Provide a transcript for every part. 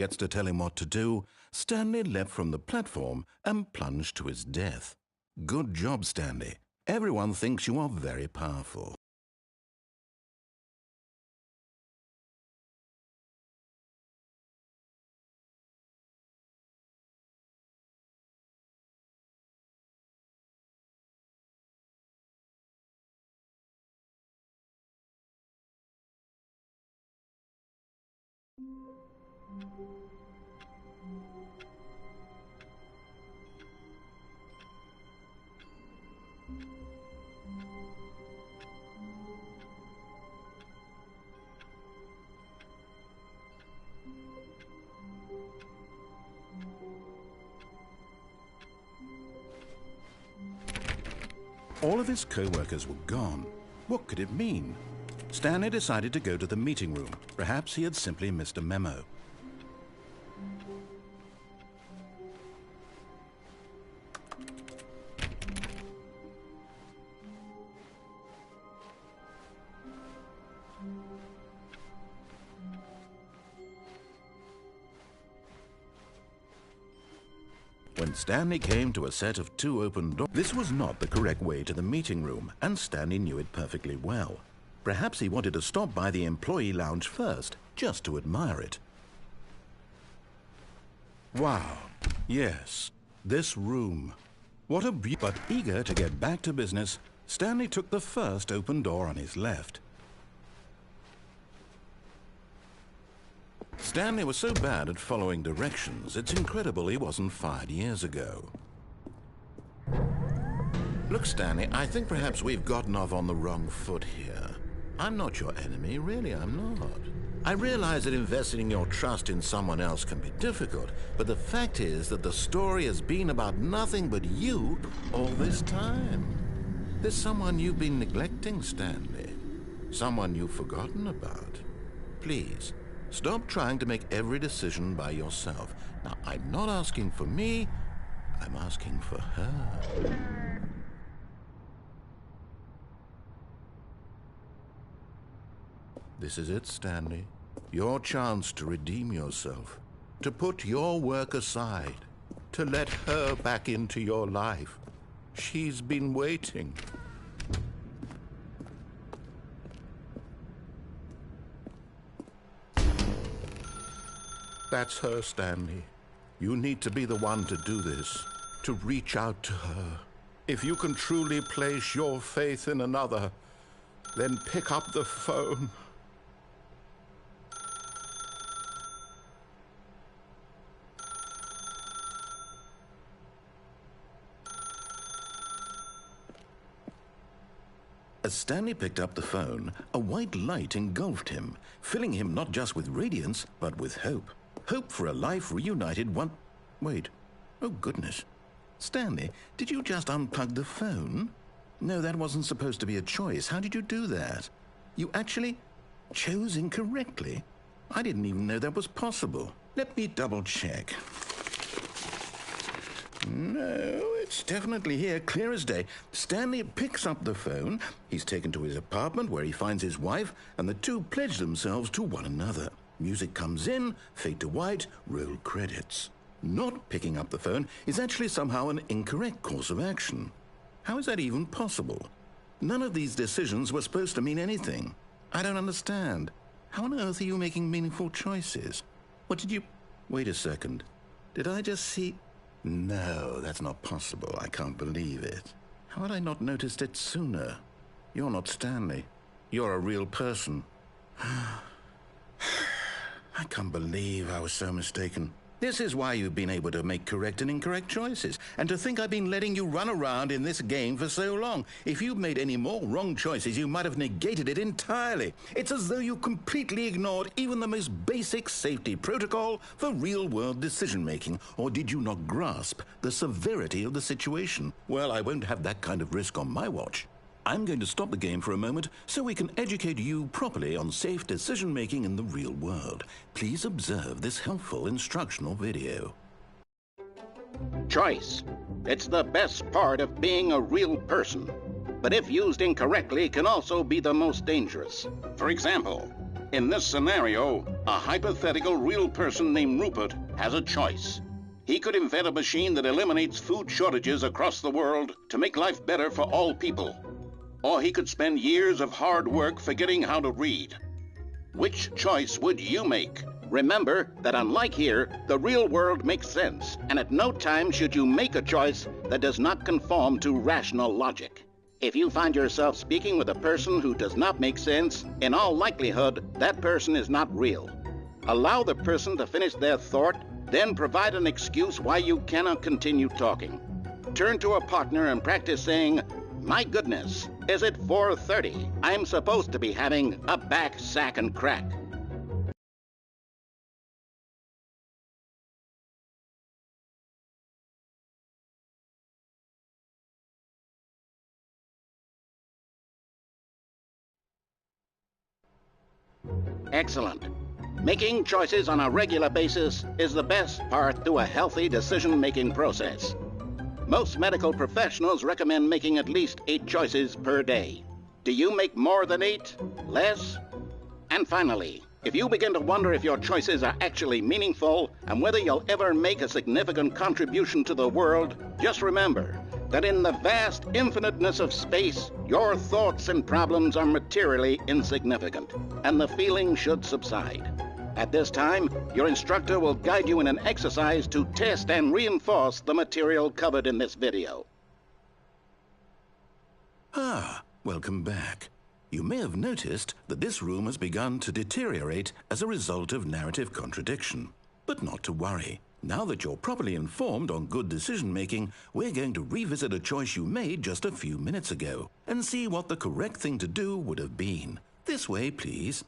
gets to tell him what to do, Stanley leapt from the platform and plunged to his death. Good job, Stanley. Everyone thinks you are very powerful. All of his co-workers were gone. What could it mean? Stanley decided to go to the meeting room. Perhaps he had simply missed a memo. When Stanley came to a set of 2 open doors, this was not the correct way to the meeting room, and Stanley knew it perfectly well. Perhaps he wanted to stop by the employee lounge first, just to admire it. Wow, yes, this room. What a but eager to get back to business, Stanley took the first open door on his left. Stanley was so bad at following directions, it's incredible he wasn't fired years ago. Look, Stanley, I think perhaps we've gotten off on the wrong foot here. I'm not your enemy, really, I'm not. I realize that investing your trust in someone else can be difficult, but the fact is that the story has been about nothing but you all this time. There's someone you've been neglecting, Stanley. Someone you've forgotten about. Please, stop trying to make every decision by yourself. Now, I'm not asking for me, I'm asking for her. This is it, Stanley. Your chance to redeem yourself, to put your work aside, to let her back into your life. She's been waiting. That's her, Stanley. You need to be the one to do this, to reach out to her. If you can truly place your faith in another, then pick up the phone. As Stanley picked up the phone, a white light engulfed him, filling him not just with radiance, but with hope. Hope for a life reunited one... Wait. Oh, goodness. Stanley, did you just unplug the phone? No, that wasn't supposed to be a choice. How did you do that? You actually chose incorrectly? I didn't even know that was possible. Let me double-check. No, it's definitely here, clear as day. Stanley picks up the phone. He's taken to his apartment where he finds his wife, and the two pledge themselves to one another. Music comes in, fade to white, roll credits. Not picking up the phone is actually somehow an incorrect course of action. How is that even possible? None of these decisions were supposed to mean anything. I don't understand. How on earth are you making meaningful choices? What did you... Wait a second. Did I just see... No, that's not possible. I can't believe it. How had I not noticed it sooner? You're not Stanley. You're a real person. I can't believe I was so mistaken. This is why you've been able to make correct and incorrect choices. And to think I've been letting you run around in this game for so long. If you'd made any more wrong choices, you might have negated it entirely. It's as though you completely ignored even the most basic safety protocol for real-world decision-making. Or did you not grasp the severity of the situation? Well, I won't have that kind of risk on my watch. I'm going to stop the game for a moment so we can educate you properly on safe decision-making in the real world. Please observe this helpful instructional video. Choice. It's the best part of being a real person. But if used incorrectly, can also be the most dangerous. For example, In this scenario, a hypothetical real person named Rupert has a choice. He could invent a machine that eliminates food shortages across the world to make life better for all people. Or he could spend years of hard work forgetting how to read. Which choice would you make? Remember that unlike here, the real world makes sense, and at no time should you make a choice that does not conform to rational logic. If you find yourself speaking with a person who does not make sense, in all likelihood, that person is not real. Allow the person to finish their thought, then provide an excuse why you cannot continue talking. Turn to a partner and practice saying, "My goodness, is it 4:30? I'm supposed to be having a back, sack, and crack." Excellent. Making choices on a regular basis is the best part to a healthy decision-making process. Most medical professionals recommend making at least 8 choices per day. Do you make more than 8? Less? And finally, if you begin to wonder if your choices are actually meaningful and whether you'll ever make a significant contribution to the world, just remember that in the vast infiniteness of space, your thoughts and problems are materially insignificant, and the feeling should subside. At this time, your instructor will guide you in an exercise to test and reinforce the material covered in this video. Welcome back. You may have noticed that this room has begun to deteriorate as a result of narrative contradiction. But not to worry. Now that you're properly informed on good decision-making, we're going to revisit a choice you made just a few minutes ago and see what the correct thing to do would have been. This way, please.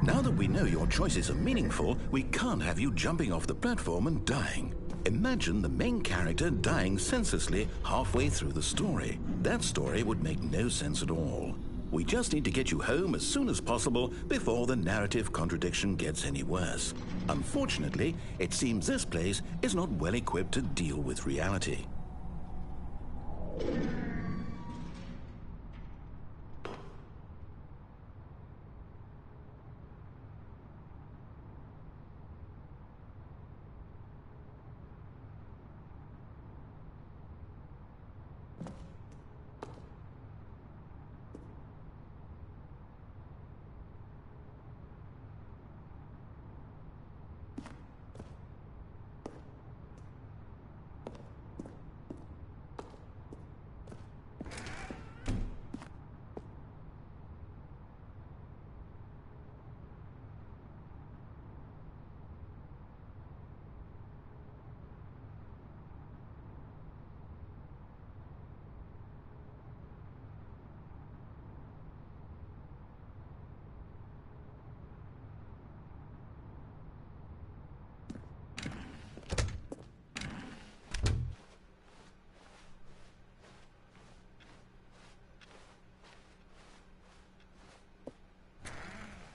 Now that we know your choices are meaningful, we can't have you jumping off the platform and dying. Imagine the main character dying senselessly halfway through the story. That story would make no sense at all. We just need to get you home as soon as possible before the narrative contradiction gets any worse. Unfortunately, it seems this place is not well equipped to deal with reality.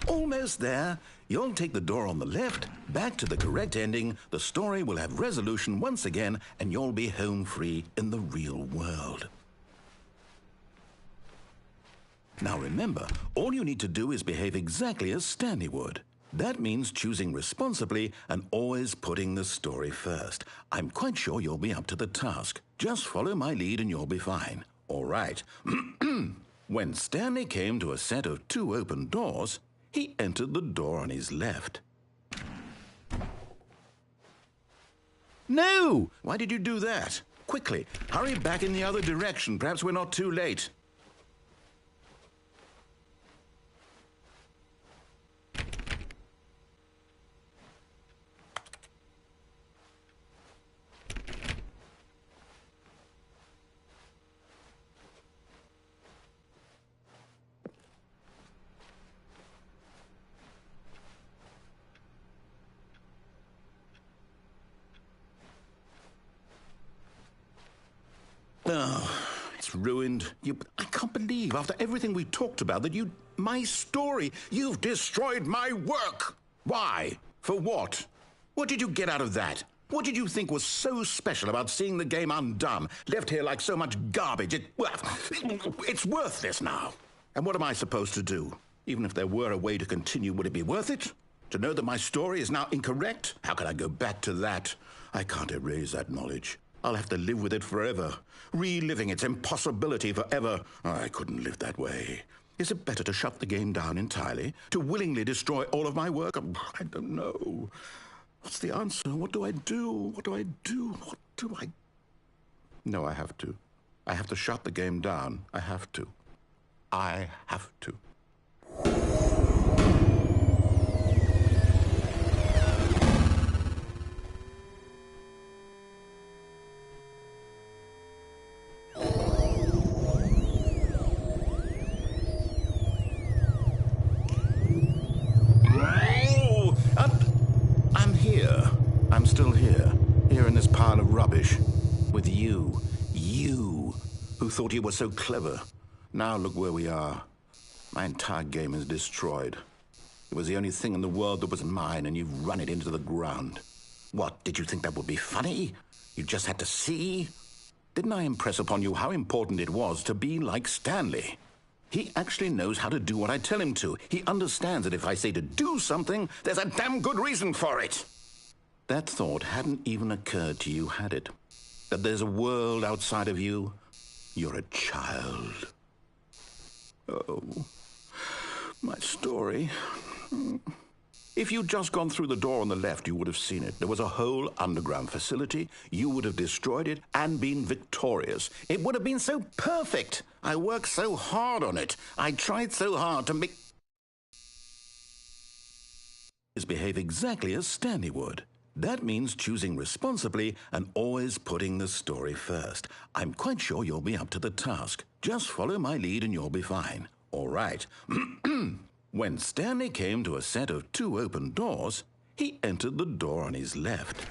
Almost there. You'll take the door on the left, back to the correct ending, the story will have resolution once again, and you'll be home free in the real world. Now remember, all you need to do is behave exactly as Stanley would. That means choosing responsibly and always putting the story first. I'm quite sure you'll be up to the task. Just follow my lead and you'll be fine. All right. When Stanley came to a set of 2 open doors, he entered the door on his left. No! Why did you do that? Quickly, hurry back in the other direction. Perhaps we're not too late. ruined. I can't believe, after everything we talked about, that my story, you've destroyed my work. Why? For what? What did you get out of that? What did you think was so special about seeing the game undone, left here like so much garbage? It's worthless now. And what am I supposed to do? Even if there were a way to continue, would it be worth it? To know that my story is now incorrect? How can I go back to that? I can't erase that knowledge. I'll have to live with it forever, reliving its impossibility forever. I couldn't live that way. Is it better to shut the game down entirely? To willingly destroy all of my work? I don't know. What's the answer? What do I do? What do I do? What do I... No, I have to. I have to shut the game down. I have to. I have to. I'm still here in this pile of rubbish, with you who thought you were so clever. Now look where we are. My entire game is destroyed. It was the only thing in the world that was mine, and you've run it into the ground. What, did you think that would be funny? You just had to see? Didn't I impress upon you how important it was to be like Stanley? He actually knows how to do what I tell him to. He understands that if I say to do something, there's a damn good reason for it. That thought hadn't even occurred to you, had it? That there's a world outside of you? You're a child. Oh, my story. If you'd just gone through the door on the left, you would have seen it. There was a whole underground facility. You would have destroyed it and been victorious. It would have been so perfect. I worked so hard on it. I tried so hard to make... behave exactly as Stanley would. That means choosing responsibly and always putting the story first. I'm quite sure you'll be up to the task. Just follow my lead and you'll be fine. All right. When Stanley came to a set of 2 open doors, he entered the door on his left.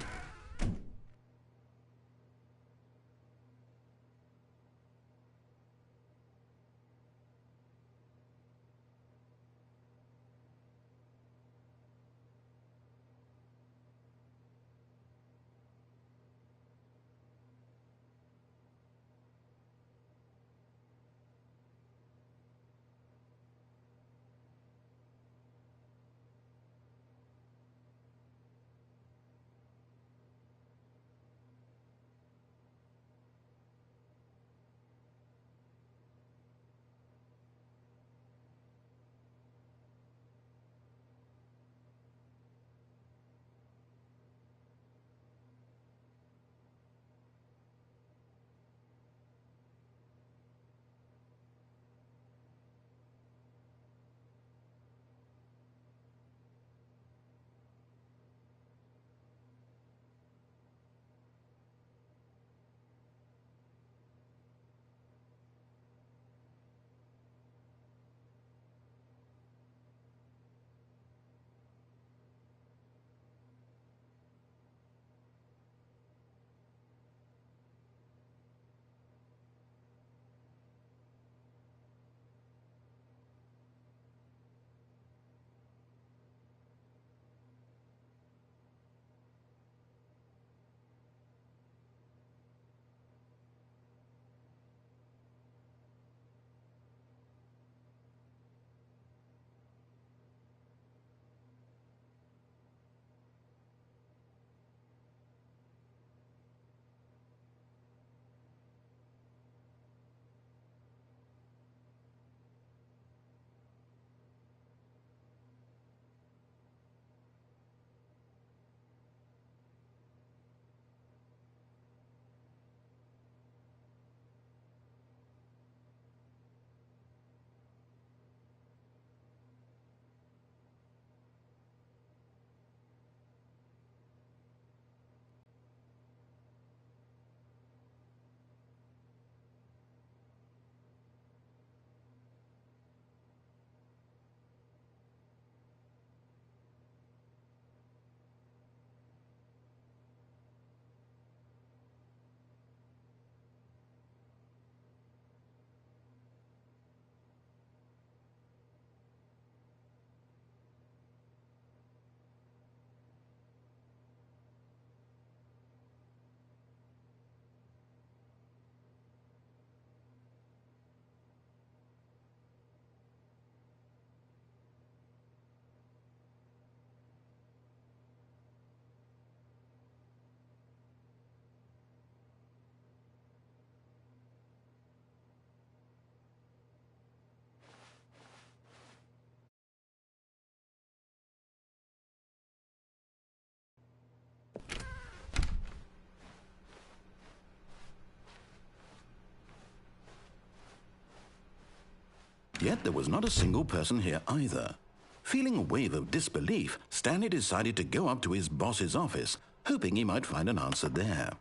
was not a single person here either. Feeling a wave of disbelief, Stanley decided to go up to his boss's office, hoping he might find an answer there.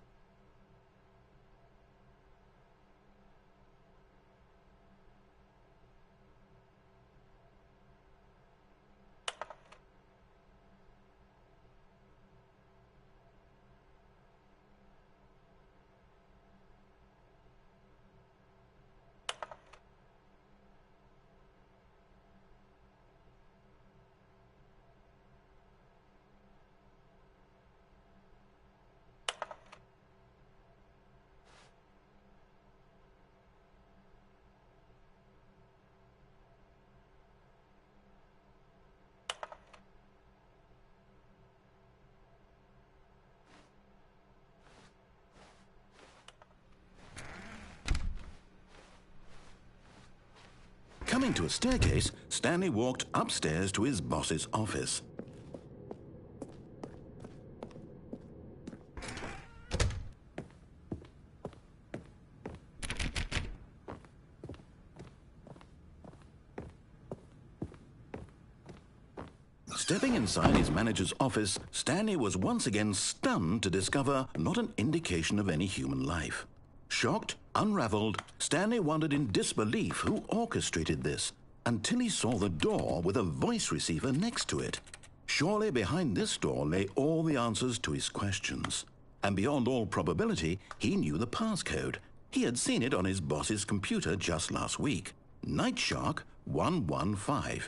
Coming to a staircase, Stanley walked upstairs to his boss's office. Stepping inside his manager's office, Stanley was once again stunned to discover not an indication of any human life. Shocked, unraveled, Stanley wondered in disbelief who orchestrated this, until he saw the door with a voice receiver next to it. Surely behind this door lay all the answers to his questions. And beyond all probability, he knew the passcode. He had seen it on his boss's computer just last week. Night Shark 115.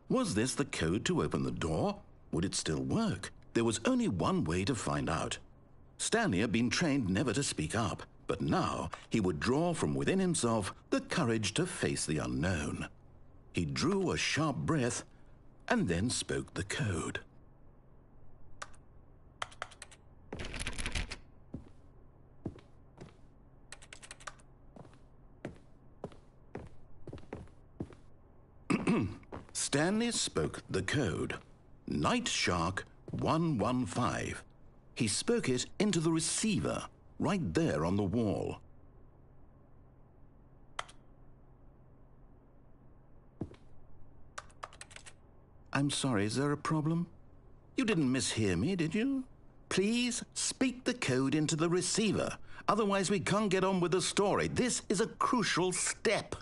Was this the code to open the door? Would it still work? There was only one way to find out. Stanley had been trained never to speak up, but now he would draw from within himself the courage to face the unknown. He drew a sharp breath and then spoke the code. Stanley spoke the code. Night Shark 115. He spoke it into the receiver, right there on the wall. I'm sorry, is there a problem? You didn't mishear me, did you? Please speak the code into the receiver. Otherwise, we can't get on with the story. This is a crucial step.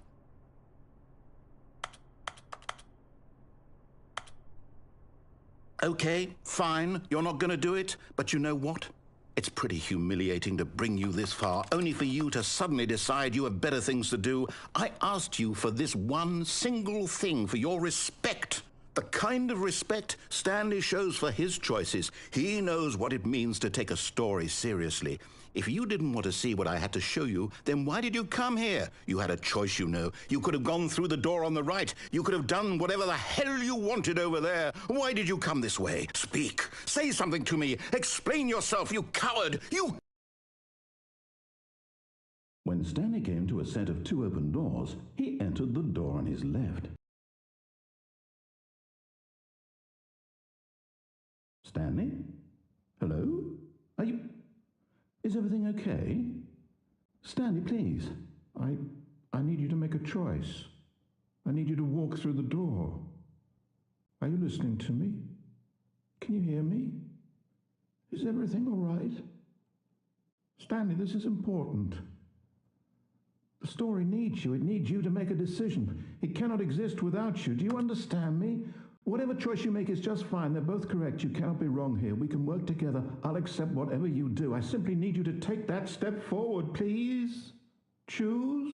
Okay, fine, you're not going to do it, but you know what? It's pretty humiliating to bring you this far, only for you to suddenly decide you have better things to do. I asked you for this one single thing, for your respect. The kind of respect Stanley shows for his choices. He knows what it means to take a story seriously. If you didn't want to see what I had to show you, then why did you come here? You had a choice, you know. You could have gone through the door on the right. You could have done whatever the hell you wanted over there. Why did you come this way? Speak. Say something to me. Explain yourself, you coward. You... When Stanley came to a set of two open doors, he entered the door on his left. Stanley? Hello? Are you... Is everything okay? Stanley, please. I need you to make a choice. I need you to walk through the door. Are you listening to me? Can you hear me? Is everything all right? Stanley, this is important. The story needs you. It needs you to make a decision. It cannot exist without you. Do you understand me? Whatever choice you make is just fine. They're both correct. You cannot be wrong here. We can work together. I'll accept whatever you do. I simply need you to take that step forward, please. Choose.